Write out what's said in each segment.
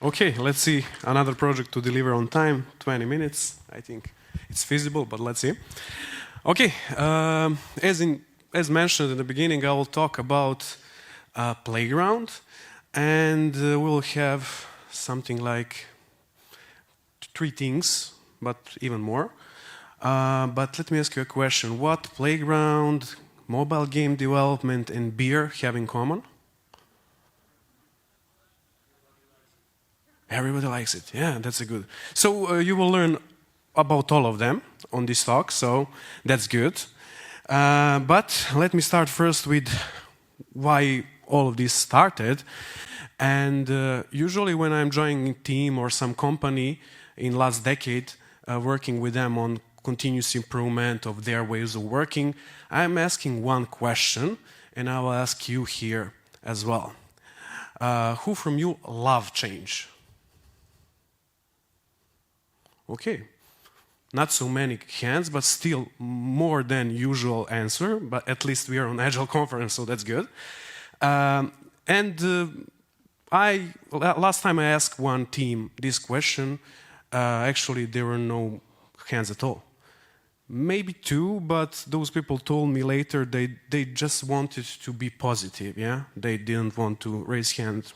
Okay, let's see another project to deliver on time, 20 minutes. I think it's feasible, but let's see. Okay, as mentioned in the beginning, I will talk about Playground, and we'll have something like 3 things, but even more. But let me ask you a question. What Playground, mobile game development, and beer have in common? Everybody likes it. Yeah, that's a good. So you will learn about all of them on this talk, so that's good. But let me start first with why all of this started. And usually when I'm joining a team or some company in last decade, working with them on continuous improvement of their ways of working, I'm asking one question, and I will ask you here as well. Who from you love change? Okay, not so many hands, but still more than usual answer, but at least we are on Agile conference, so that's good. Last time I asked one team this question, actually there were no hands at all. Maybe 2, but those people told me later they just wanted to be positive, yeah? They didn't want to raise hands.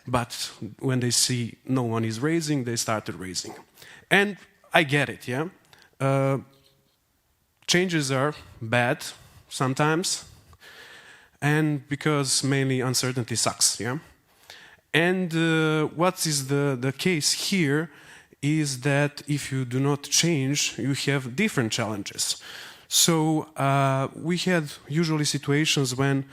But when they see no one is raising, they started raising. And I get it, yeah? Changes are bad sometimes, and because mainly uncertainty sucks, yeah? And what is the case here is that if you do not change, you have different challenges. So we had usually situations when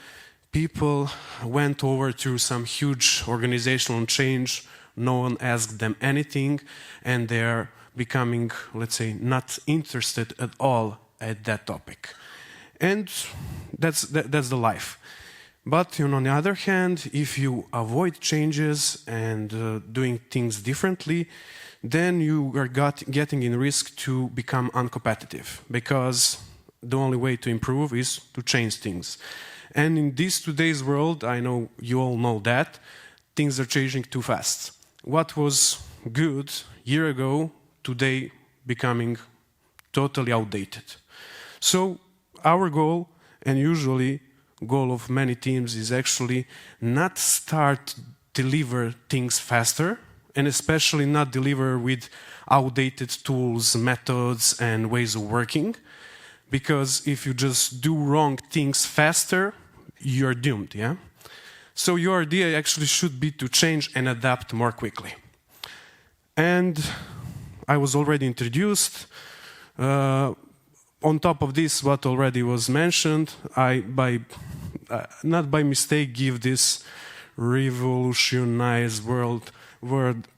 people went over through some huge organizational change, no one asked them anything, and they're becoming, let's say, not interested at all at that topic. And that's the life. But on the other hand, if you avoid changes and doing things differently, then you are getting in risk to become uncompetitive, because the only way to improve is to change things. And in this today's world, I know you all know that, things are changing too fast. What was good a year ago, today becoming totally outdated. So our goal, and usually goal of many teams, is actually not start deliver things faster, and especially not deliver with outdated tools, methods, and ways of working. Because if you just do wrong things faster, you're doomed, yeah? So your idea actually should be to change and adapt more quickly. And I was already introduced. On top of this, what already was mentioned, I, not by mistake, give this revolutionize word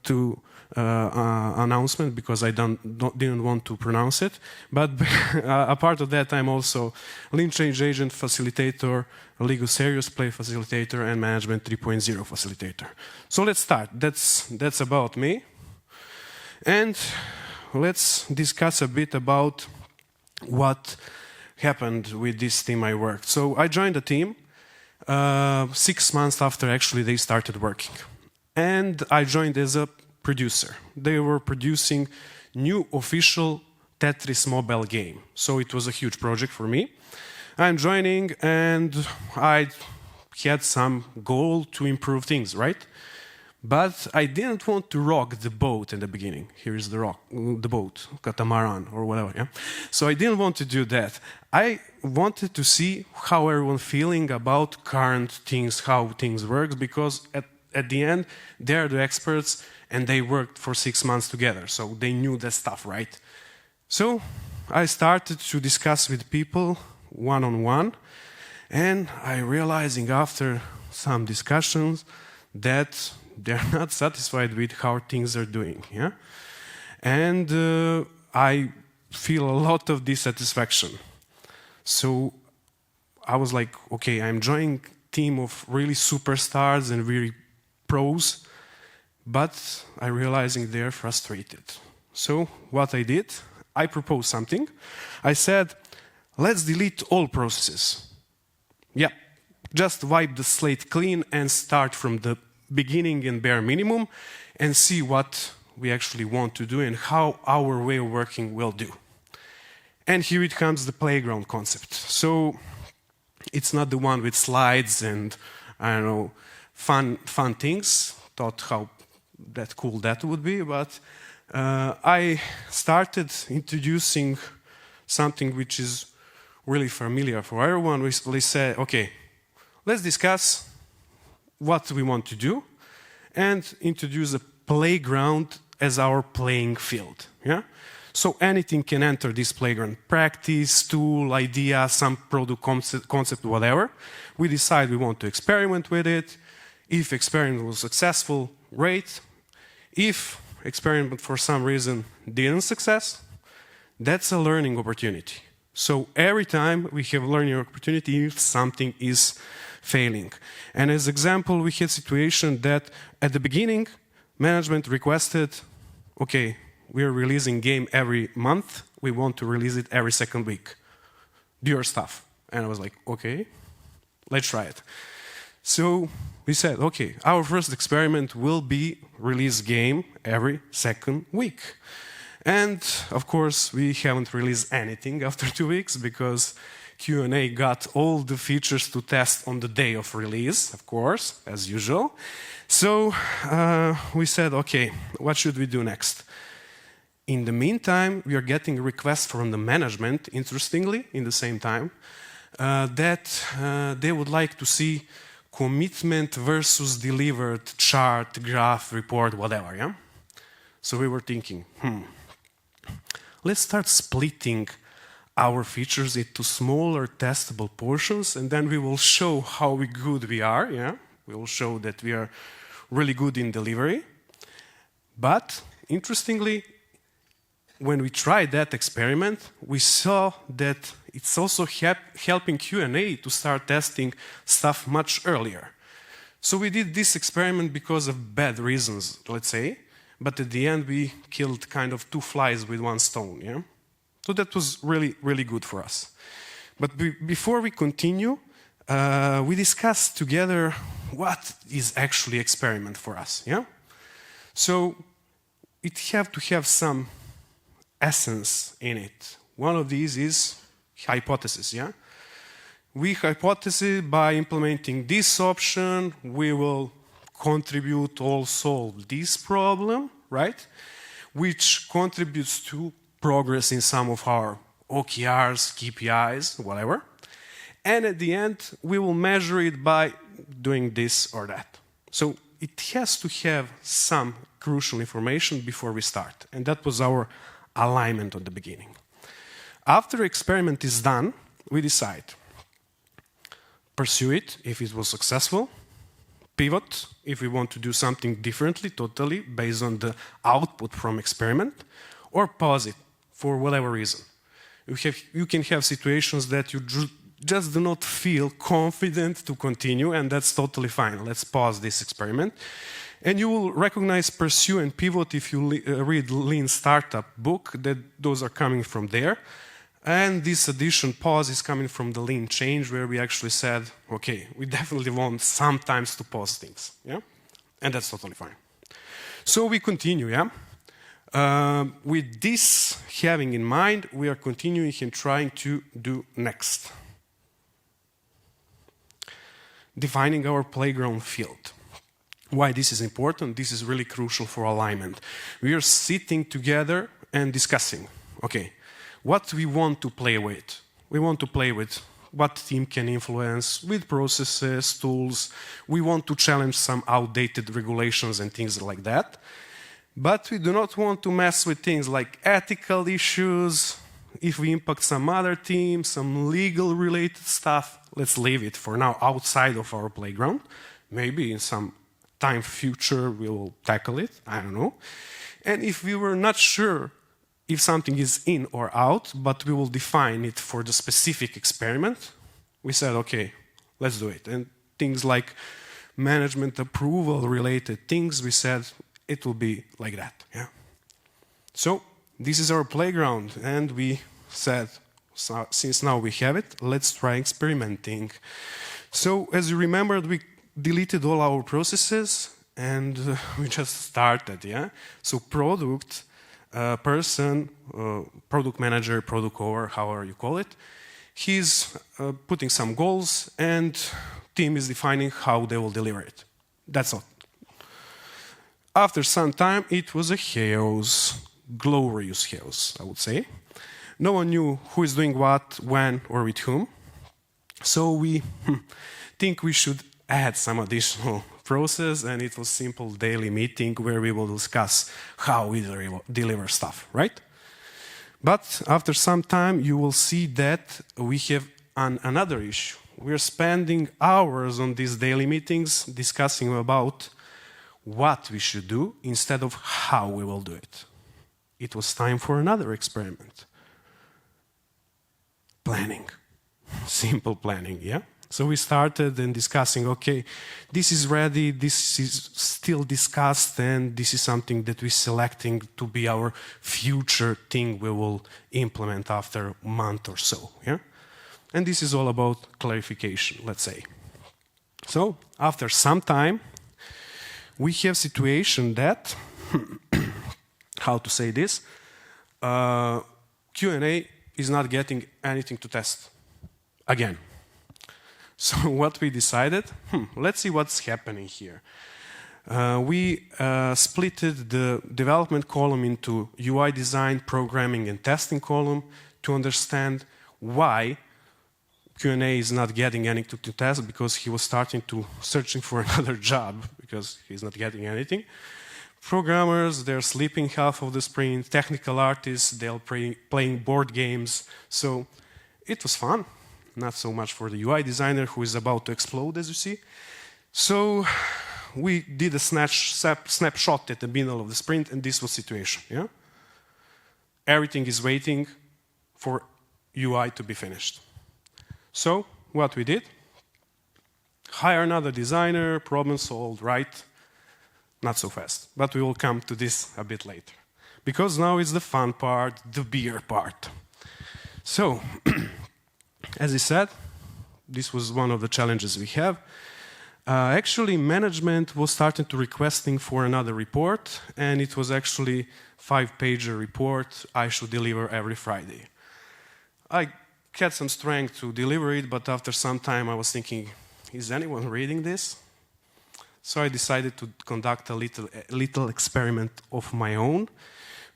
to announcement, because I didn't want to pronounce it. But a part of that, I'm also Lean Change Agent Facilitator, Legal Serious Play Facilitator, and Management 3.0 Facilitator. So let's start. That's about me. And let's discuss a bit about what happened with this team I worked. So I joined the team 6 months after actually they started working. And I joined as a producer. They were producing new official Tetris mobile game. So it was a huge project for me. I'm joining, and I had some goal to improve things, right? But I didn't want to rock the boat in the beginning. Here is the boat, catamaran or whatever, yeah? So I didn't want to do that. I wanted to see how everyone feeling about current things, how things work, because at the end, they're the experts, and they worked for 6 months together, so they knew that stuff, right? So I started to discuss with people one-on-one, and I realizing after some discussions that they're not satisfied with how things are doing, yeah? And I feel a lot of dissatisfaction. So I was like, okay, I'm joining a team of really superstars and really pros, but I'm realizing they're frustrated. So what I did, I proposed something. I said, let's delete all processes. Yeah, just wipe the slate clean and start from the beginning and bare minimum and see what we actually want to do and how our way of working will do. And here it comes the playground concept. So it's not the one with slides and, I don't know, fun things. Thought how cool that would be, but I started introducing something which is really familiar for everyone. We said, okay, let's discuss what we want to do and introduce a playground as our playing field. Yeah? So anything can enter this playground. Practice, tool, idea, some product concept, whatever. We decide we want to experiment with it. If experiment was successful, great. If experiment for some reason didn't success, that's a learning opportunity. So every time we have a learning opportunity if something is failing. And as example, we had a situation that at the beginning, management requested, okay, we are releasing game every month. We want to release it every second week. Do your stuff. And I was like, okay, let's try it. So we said, okay, our first experiment will be release game every second week. And of course, we haven't released anything after 2 weeks because Q&A got all the features to test on the day of release, of course, as usual. So we said, okay, what should we do next? In the meantime, we are getting requests from the management, interestingly, in the same time, that they would like to see commitment versus delivered chart, graph, report, whatever, yeah? So we were thinking, let's start splitting our features into smaller testable portions, and then we will show how good we are, yeah? We will show that we are really good in delivery. But, interestingly, when we tried that experiment, we saw that it's also helping Q&A to start testing stuff much earlier. So we did this experiment because of bad reasons, let's say, but at the end we killed kind of 2 flies with 1 stone, yeah? So that was really, really good for us. But before we continue, we discussed together what is actually experiment for us, yeah? So it have to have some essence in it. One of these is hypothesis, yeah? We hypothesize by implementing this option, we will contribute or solve this problem, right? Which contributes to progress in some of our OKRs, KPIs, whatever. And at the end, we will measure it by doing this or that. So it has to have some crucial information before we start. And that was our alignment at the beginning. After experiment is done, we decide. Pursue it if it was successful. Pivot if we want to do something differently, totally, based on the output from experiment. Or pause it for whatever reason. You can have situations that you just do not feel confident to continue, and that's totally fine. Let's pause this experiment. And you will recognize pursue and pivot if you read Lean Startup book, that those are coming from there. And this addition pause is coming from the Lean Change, where we actually said, okay, we definitely want sometimes to pause things, yeah? And that's totally fine. So we continue, yeah? With this having in mind, we are continuing and trying to do next. Defining our playground field. Why this is important? This is really crucial for alignment. We are sitting together and discussing, okay, what we want to play with. We want to play with what team can influence, with processes, tools. We want to challenge some outdated regulations and things like that. But we do not want to mess with things like ethical issues. If we impact some other team, some legal related stuff, let's leave it for now outside of our playground. Maybe in some time future we will tackle it, I don't know. And if we were not sure if something is in or out, but we will define it for the specific experiment, we said, okay, let's do it. And things like management approval related things, we said it will be like that, yeah. So this is our playground, and we said, so, since now we have it, let's try experimenting. So as you remembered, we deleted all our processes and we just started, yeah? So product person, product manager, product owner, however you call it, he's putting some goals and team is defining how they will deliver it. That's all. After some time, it was a chaos, glorious chaos, I would say. No one knew who is doing what, when, or with whom. So we think we should add some additional process, and it was simple daily meeting where we will discuss how we deliver stuff, right? But after some time, you will see that we have another issue. We're spending hours on these daily meetings discussing about what we should do instead of how we will do it. It was time for another experiment. Planning. Simple planning, yeah? So we started and discussing, okay, this is ready, this is still discussed, and this is something that we're selecting to be our future thing we will implement after a month or so, yeah? And this is all about clarification, let's say. So after some time, we have situation that, how to say this, Q&A is not getting anything to test again. So what we decided, let's see what's happening here. We splitted the development column into UI design, programming, and testing column to understand why Q&A is not getting anything to test, because he was starting to searching for another job because he's not getting anything. Programmers, they're sleeping half of the sprint. Technical artists, they're playing board games. So it was fun. Not so much for the UI designer who is about to explode, as you see. So we did a snapshot at the middle of the sprint, and this was the situation. Yeah? Everything is waiting for UI to be finished. So what we did, hire another designer, problem solved, right? Not so fast, but we will come to this a bit later. Because now it's the fun part, the beer part. So, as I said, this was one of the challenges we have. Actually, management was starting to requesting for another report, and it was actually 5-pager report I should deliver every Friday. I had some strength to deliver it, but after some time I was thinking, is anyone reading this? So I decided to conduct a little experiment of my own,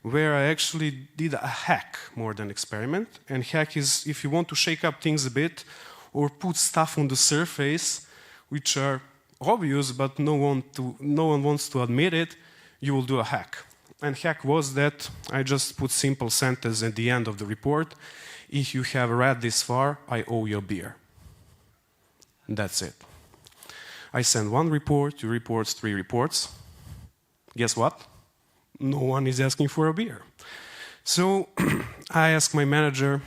where I actually did a hack more than experiment. And hack is if you want to shake up things a bit or put stuff on the surface which are obvious but no one wants to admit it, you will do a hack. And hack was that I just put simple sentence at the end of the report. If you have read this far, I owe you a beer. And that's it. I send 1 report, 2 reports, 3 reports. Guess what? No one is asking for a beer. So I asked my manager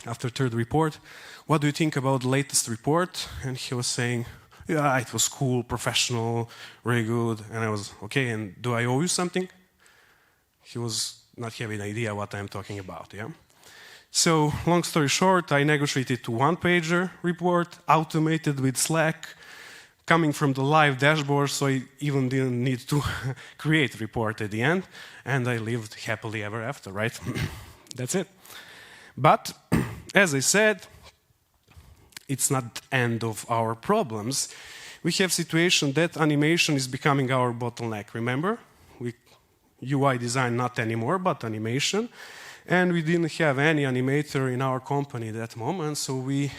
after 3rd report, what do you think about the latest report? And he was saying, yeah, it was cool, professional, very good. And I was, okay, and do I owe you something? He was not having an idea what I'm talking about, yeah? So, long story short, I negotiated to 1-pager report, automated with Slack, coming from the live dashboard, so I even didn't need to create a report at the end, and I lived happily ever after, right? That's it. But, as I said, it's not the end of our problems. We have situation that animation is becoming our bottleneck, remember? UI design not anymore, but animation. And we didn't have any animator in our company at that moment, so we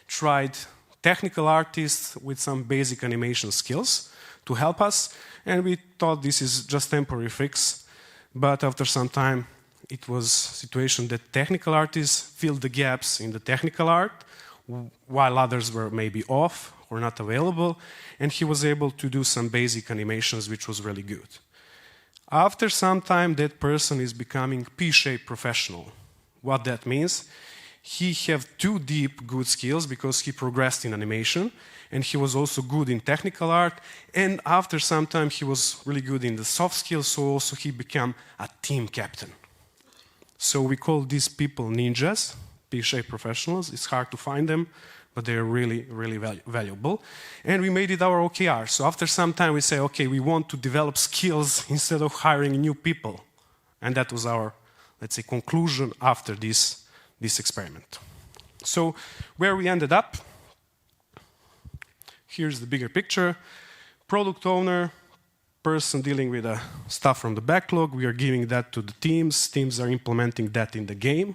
tried technical artists with some basic animation skills to help us, and we thought this is just temporary fix. But after some time, it was a situation that technical artists filled the gaps in the technical art, while others were maybe off or not available, and he was able to do some basic animations, which was really good. After some time, that person is becoming P-shaped professional. What that means, he have 2 deep good skills because he progressed in animation, and he was also good in technical art, and after some time he was really good in the soft skills, so also he became a team captain. So we call these people ninjas, P-shaped professionals. It's hard to find them, but they're really, really valuable. And we made it our OKR. So after some time, we say, okay, we want to develop skills instead of hiring new people. And that was our, let's say, conclusion after this experiment. So where we ended up, here's the bigger picture. Product owner, person dealing with the stuff from the backlog, we are giving that to the teams. Teams are implementing that in the game.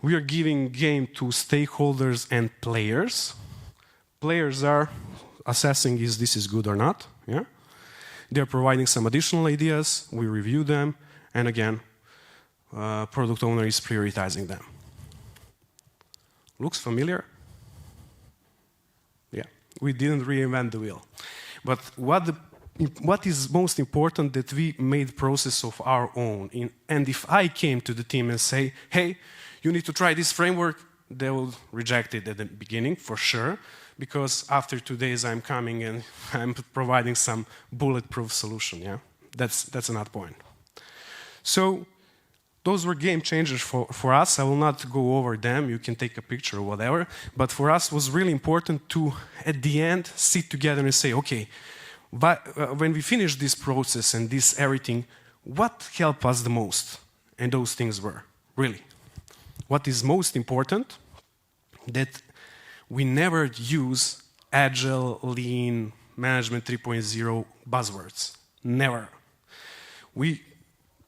We are giving game to stakeholders and players. Players are assessing if this is good or not. Yeah? They're providing some additional ideas. We review them. And again, product owner is prioritizing them. Looks familiar? Yeah, we didn't reinvent the wheel. But what is most important that we made process of our own. And if I came to the team and say, hey, you need to try this framework, they will reject it at the beginning, for sure, because after 2 days I'm coming and I'm providing some bulletproof solution, yeah? That's another point. So those were game changers for us. I will not go over them. You can take a picture or whatever. But for us, it was really important to, at the end, sit together and say, okay, but when we finish this process and this everything, what helped us the most? And those things were, really. What is most important, that we never use Agile, Lean, Management 3.0 buzzwords. Never. We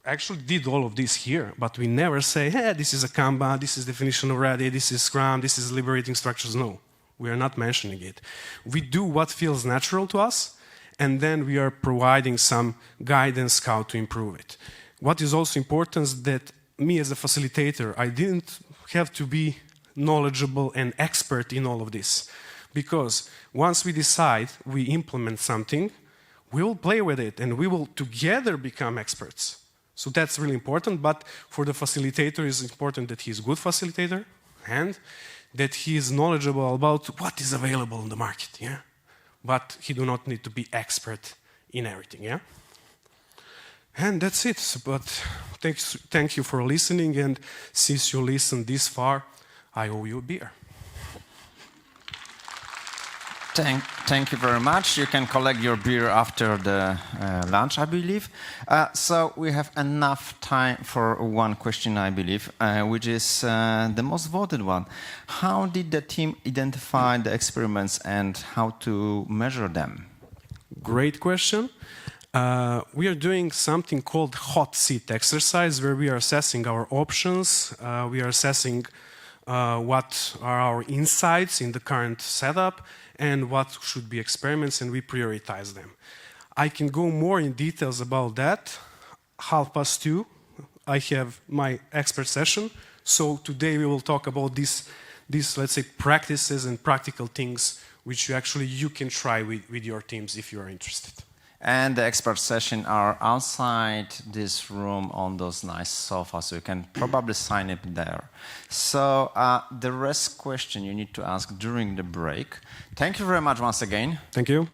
actually did all of this here, but we never say, hey, this is a Kanban, this is definition already, this is Scrum, this is liberating structures. No, we are not mentioning it. We do what feels natural to us, and then we are providing some guidance how to improve it. What is also important is that me as a facilitator, I didn't have to be knowledgeable and expert in all of this. Because once we decide we implement something, we will play with it and we will together become experts. So that's really important, but for the facilitator it's important that he's a good facilitator and that he is knowledgeable about what is available in the market, yeah? But he do not need to be expert in everything, yeah? And that's it, but thank you for listening, and since you listened this far, I owe you a beer. Thank you very much. You can collect your beer after the lunch, I believe. So we have enough time for one question, I believe, which is the most voted one. How did the team identify the experiments and how to measure them? Great question. We are doing something called hot seat exercise, where we are assessing our options. We are assessing what are our insights in the current setup and what should be experiments, and we prioritize them. I can go more in details about that. 2:30, I have my expert session. So today we will talk about these let's say, practices and practical things which you can try with your teams if you are interested. And the expert sessions are outside this room on those nice sofas, so you can probably sign up there. So the rest question you need to ask during the break. Thank you very much once again. Thank you.